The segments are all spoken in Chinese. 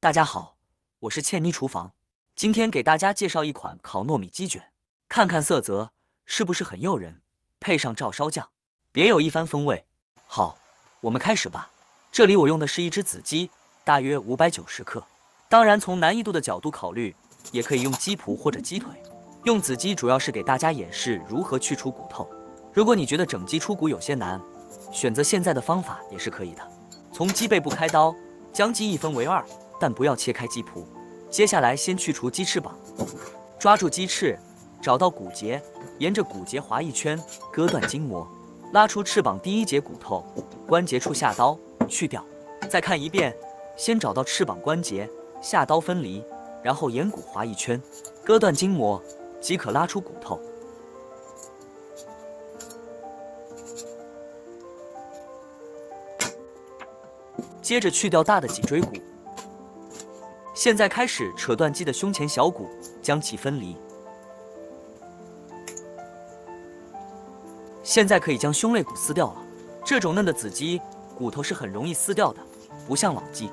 大家好，我是倩妮厨房，今天给大家介绍一款烤糯米鸡卷，看看色泽是不是很诱人，配上照烧酱，别有一番风味。好，我们开始吧。这里我用的是一只子鸡，大约590克。当然，从难易度的角度考虑，也可以用鸡脯或者鸡腿。用子鸡主要是给大家演示如何去除骨头。如果你觉得整鸡出骨有些难，选择现在的方法也是可以的。从鸡背部开刀，将鸡一分为二。但不要切开鸡脯。接下来先去除鸡翅膀，抓住鸡翅，找到骨节，沿着骨节划一圈，割断筋膜，拉出翅膀第一节骨头，关节处下刀去掉。再看一遍，先找到翅膀关节，下刀分离，然后沿骨划一圈，割断筋膜，即可拉出骨头。接着去掉大的脊椎骨。现在开始扯断鸡的胸前小骨，将其分离。现在可以将胸肋骨撕掉了。这种嫩的子鸡骨头是很容易撕掉的，不像老鸡。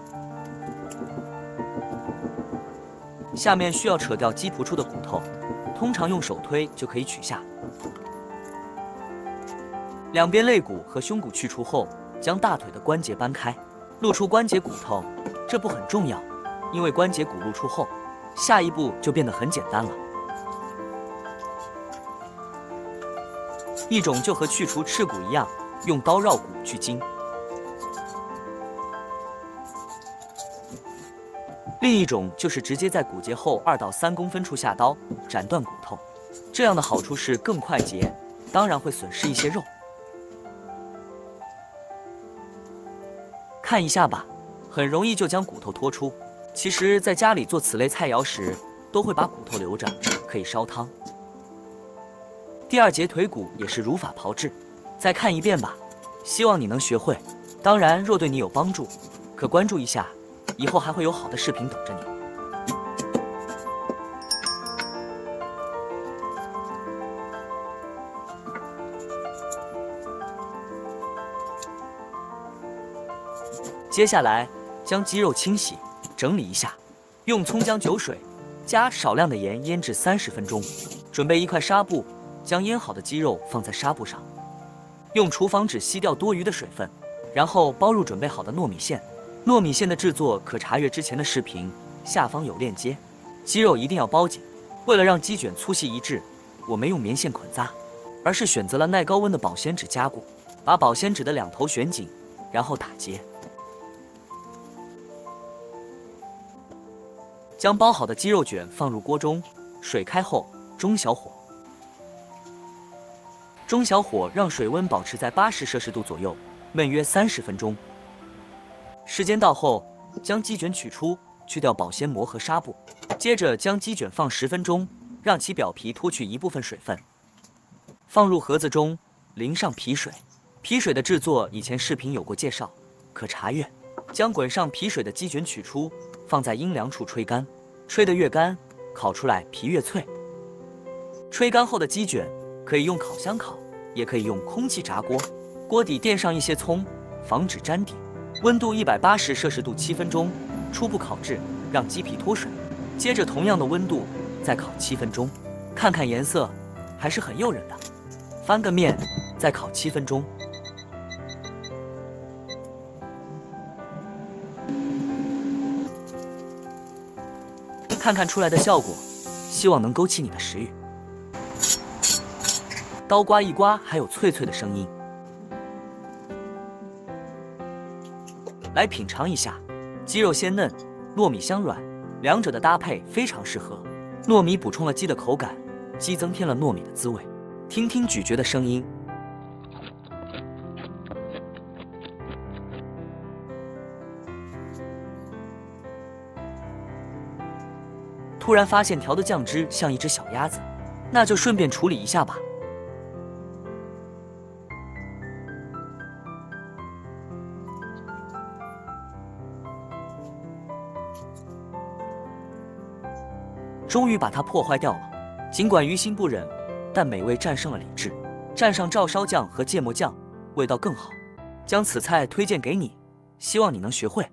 下面需要扯掉鸡脯处的骨头，通常用手推就可以取下。两边肋骨和胸骨去除后，将大腿的关节掰开，露出关节骨头。这步很重要。因为关节骨露出后，下一步就变得很简单了。一种就和去除翅骨一样，用刀绕骨去筋；另一种就是直接在骨节后2到3公分处下刀斩断骨头。这样的好处是更快捷，当然会损失一些肉。看一下吧，很容易就将骨头脱出。其实，在家里做此类菜肴时，都会把骨头留着，可以烧汤。第二节腿骨也是如法炮制，再看一遍吧。希望你能学会。当然，若对你有帮助，可关注一下，以后还会有好的视频等着你。接下来，将鸡肉清洗。整理一下，用葱姜酒水加少量的盐腌制30分钟。准备一块纱布，将腌好的鸡肉放在纱布上，用厨房纸吸掉多余的水分，然后包入准备好的糯米线。糯米线的制作可查阅之前的视频，下方有链接。鸡肉一定要包紧。为了让鸡卷粗细一致，我没用棉线捆扎，而是选择了耐高温的保鲜纸夹固，把保鲜纸的2头旋紧，然后打结。将包好的鸡肉卷放入锅中，水开后中小火。中小火让水温保持在80摄氏度左右，焖约30分钟。时间到后，将鸡卷取出，去掉保鲜膜和纱布。接着将鸡卷放10分钟，让其表皮脱去一部分水分。放入盒子中，淋上皮水。皮水的制作以前视频有过介绍，可查阅。将滚上皮水的鸡卷取出，放在阴凉处吹干，吹得越干，烤出来皮越脆。吹干后的鸡卷可以用烤箱烤，也可以用空气炸锅。锅底垫上一些葱，防止粘底。温度180摄氏度7分钟，初步烤制，让鸡皮脱水。接着同样的温度再烤7分钟，看看颜色，还是很诱人的。翻个面，再烤7分钟。看看出来的效果，希望能勾起你的食欲。刀刮一刮，还有脆脆的声音。来品尝一下，鸡肉鲜嫩，糯米香软，两者的搭配非常适合。糯米补充了鸡的口感，鸡增添了糯米的滋味。听听咀嚼的声音。突然发现调的酱汁像一只小鸭子，那就顺便处理一下吧。终于把它破坏掉了。尽管于心不忍，但美味战胜了理智。蘸上照烧酱和芥末酱，味道更好。将此菜推荐给你，希望你能学会。